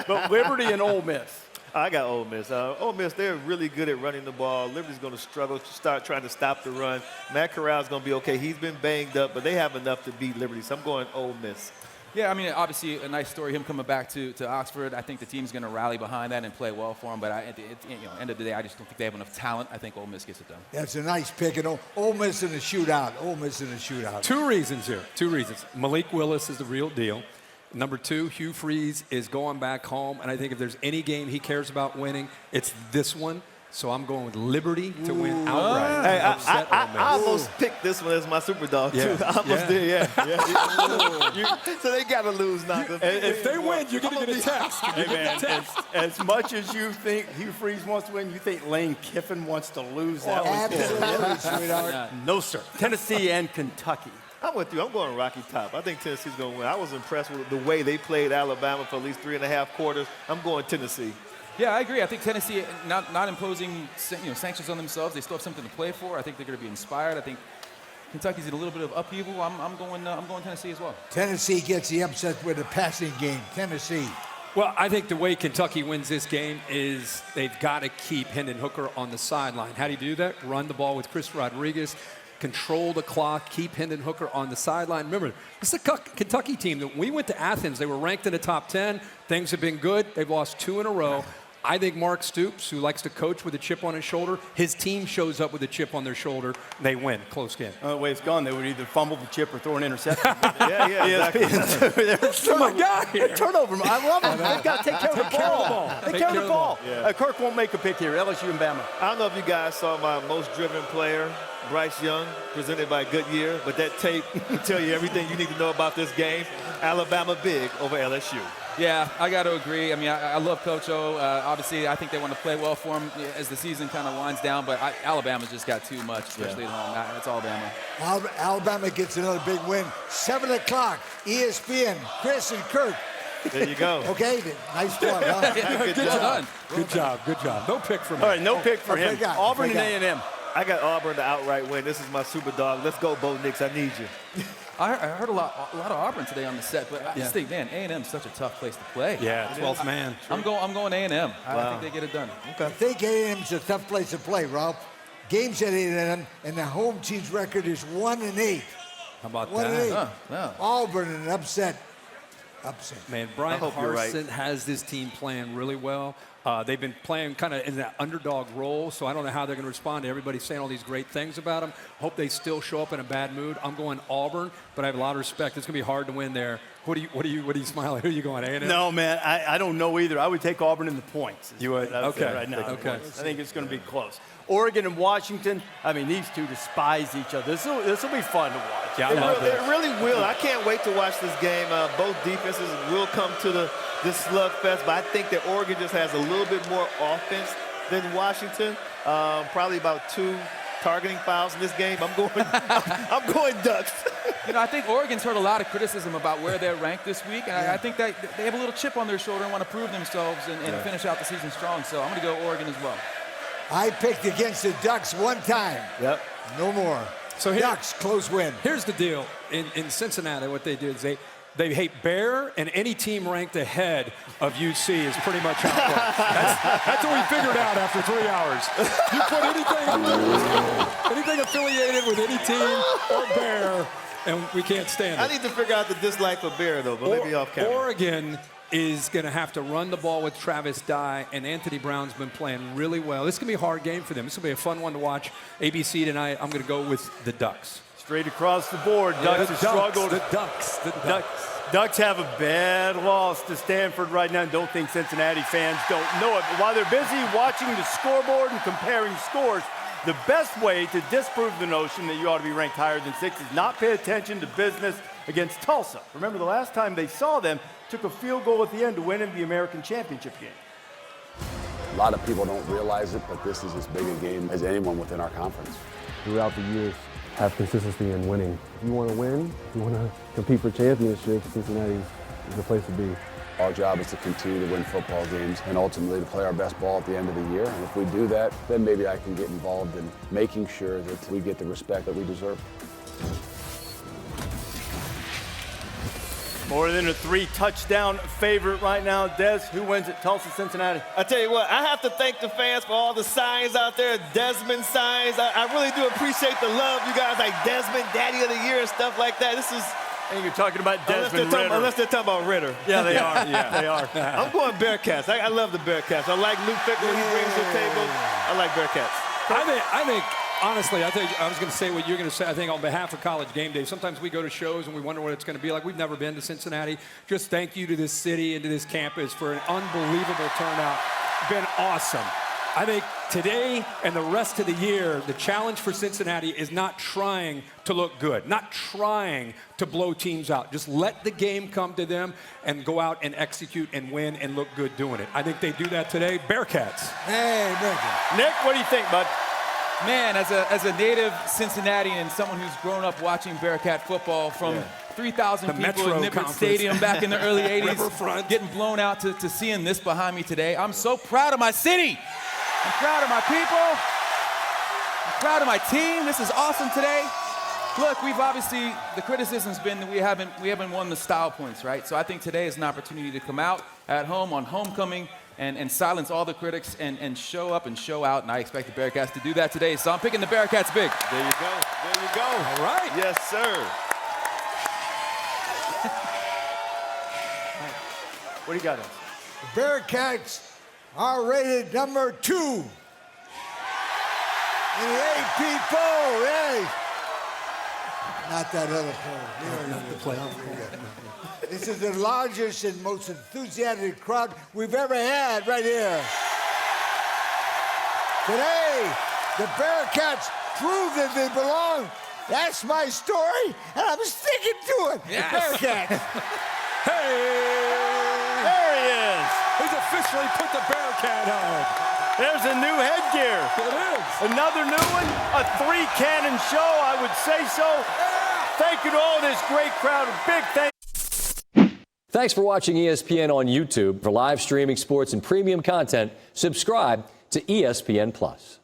But Liberty and Ole Miss. I got Ole Miss. Ole Miss, they're really good at running the ball. Liberty's going to struggle to start trying to stop the run. Matt Corral's going to be okay. He's been banged up, but they have enough to beat Liberty. So I'm going Ole Miss. Yeah, I mean, obviously a nice story, him coming back to Oxford. I think the team's going to rally behind that and play well for him. But at the end of the day, I just don't think they have enough talent. I think Ole Miss gets it done. That's a nice pick. And Ole Miss in the shootout. Ole Miss in the shootout. Two reasons here. Two reasons. Malik Willis is the real deal. Number two, Hugh Freeze is going back home. And I think if there's any game he cares about winning, it's this one. So I'm going with Liberty to win outright. Hey, I almost picked this one as my super dog, too. I almost did, so they got to lose now. If they win, you're going to get a text. Hey, man, as much as you think Hugh Freeze wants to win, you think Lane Kiffin wants to lose that one? Absolutely, sweetheart. No, sir. Tennessee and Kentucky. I'm with you. I'm going Rocky Top. I think Tennessee's going to win. I was impressed with the way they played Alabama for at least 3.5 quarters. I'm going Tennessee. Yeah, I agree. I think Tennessee, not imposing sanctions on themselves, they still have something to play for. I think they're going to be inspired. I think Kentucky's in a little bit of upheaval. I'm going Tennessee as well. Tennessee gets the upset with a passing game. Tennessee. Well, I think the way Kentucky wins this game is they've got to keep Hendon Hooker on the sideline. How do you do that? Run the ball with Chris Rodriguez. Control the clock, keep Hendon Hooker on the sideline. Remember, this is a Kentucky team that when we went to Athens, they were ranked in the top 10. Things have been good. They've lost 2 in a row. I think Mark Stoops, who likes to coach with a chip on his shoulder, his team shows up with a chip on their shoulder. They win. Close game. The way it's gone, they would either fumble the chip or throw an interception. Exactly. That's my guy here. Turnover. I love them. They've got to take care of the ball. Take care of the ball. Yeah. Kirk won't make a pick here. LSU and Bama. I don't know if you guys saw my most driven player, Bryce Young, presented by Goodyear, but that tape will tell you everything you need to know about this game. Alabama big over LSU. Yeah, I got to agree. I mean, I love Coach O. Obviously, I think they want to play well for him as the season kind of winds down, but Alabama's just got too much, especially at home. That's Alabama. Alabama gets another big win. 7 o'clock, ESPN, Chris and Kirk. There you go. Okay, nice one, huh? Good job. Good job. No pick for me. All right, no pick for him. guy. Auburn and A&M. I got Auburn to outright win. This is my super dog. Let's go, Bo Nix. I need you. I heard a lot of Auburn today on the set, but I just think, man, A&M's such a tough place to play. Yeah, 12th man. I'm going A&M. I think they get it done. Okay. I think A&M's a tough place to play, Ralph. Games at A&M, and the home team's record is 1-8. How about 1-8. Yeah. Auburn in an upset. Man, Brian Harsin has this team playing really well. They've been playing kind of in that underdog role, so I don't know how they're going to respond to everybody saying all these great things about them. Hope they still show up in a bad mood. I'm going Auburn, but I have a lot of respect. It's going to be hard to win there. What are you smiling? Who are you going? A&M? No, man, I don't know either. I would take Auburn in the points. You would? Okay. Right now. Okay. I think it's going to be close. Oregon and Washington, I mean, these two despise each other. This will be fun to watch. Yeah, it really will. I can't wait to watch this game. Both defenses will come to this slugfest, but I think that Oregon just has a little bit more offense than Washington. Probably about 2 targeting fouls in this game. I'm going Ducks. I think Oregon's heard a lot of criticism about where they're ranked this week, and I think that they have a little chip on their shoulder and want to prove themselves and finish out the season strong. So I'm going to go Oregon as well. I picked against the Ducks one time. Yep. No more. So Ducks, close win. Here's the deal. In Cincinnati, what they do is they hate Bear, and any team ranked ahead of UC is pretty much out there. That's what we figured out after 3 hours. You put anything affiliated with any team or Bear, and we can't stand it. I need to figure out the dislike for Bear, though, but maybe off camera. Oregon is going to have to run the ball with Travis Dye, and Anthony Brown's been playing really well. This is going to be a hard game for them. This will be a fun one to watch. ABC tonight, I'm going to go with the Ducks. Straight across the board, Ducks have struggled. The Ducks have a bad loss to Stanford right now. Don't think Cincinnati fans don't know it. But while they're busy watching the scoreboard and comparing scores, the best way to disprove the notion that you ought to be ranked higher than 6 is not pay attention to business against Tulsa. Remember, the last time they saw them, took a field goal at the end to win in the American Championship game. A lot of people don't realize it, but this is as big a game as anyone within our conference. Throughout the years, have consistency in winning. If you want to win, if you want to compete for championships, Cincinnati is the place to be. Our job is to continue to win football games and ultimately to play our best ball at the end of the year. And if we do that, then maybe I can get involved in making sure that we get the respect that we deserve. More than a 3-touchdown favorite right now. Des, who wins at Tulsa, Cincinnati? I tell you what, I have to thank the fans for all the signs out there, Desmond signs. I really do appreciate the love, you guys, like Desmond, Daddy of the Year and stuff like that. This is... I think you're talking about Desmond Ritter. Unless they're talking about Ritter. Yeah, they are. Yeah, they are. I'm going Bearcats. I love the Bearcats. I like Luke Fickle, he brings to the table. I like Bearcats. I think, honestly, I was going to say what you're going to say. I think on behalf of College GameDay, sometimes we go to shows and we wonder what it's going to be like. We've never been to Cincinnati. Just thank you to this city and to this campus for an unbelievable turnout. Been awesome. I think today and the rest of the year, the challenge for Cincinnati is not trying to look good, not trying to blow teams out. Just let the game come to them and go out and execute and win and look good doing it. I think they do that today. Bearcats. Hey, Bearcats. Nick, what do you think, bud? Man, as a native Cincinnatian and someone who's grown up watching Bearcat football from 3,000 people Metro in Nippert Conference. Stadium back in the early 80s, Riverfront. getting blown out to seeing this behind me today, I'm so proud of my city. I'm proud of my people. I'm proud of my team. This is awesome today. Look, we've obviously, the criticism's been that we haven't won the style points, right? So I think today is an opportunity to come out at home on homecoming and silence all the critics and show up and show out, and I expect the Bearcats to do that today. So I'm picking the Bearcats big. There you go. There you go. All right. Yes, sir. What do you got, Des? The Bearcats are rated number 2 in the AP poll. Hey. Not that other poll. Not the playoff poll. This is the largest and most enthusiastic crowd we've ever had right here. Today, the Bearcats prove that they belong. That's my story, and I'm sticking to it. Yes. The Bearcats. Hey! There he is. He's officially put the Bearcat on. There's a new headgear. It is. Another new one, a 3-cannon show, I would say so. Thank you to all this great crowd. A big thank you. Thanks for watching ESPN on YouTube. For live streaming sports and premium content, subscribe to ESPN+.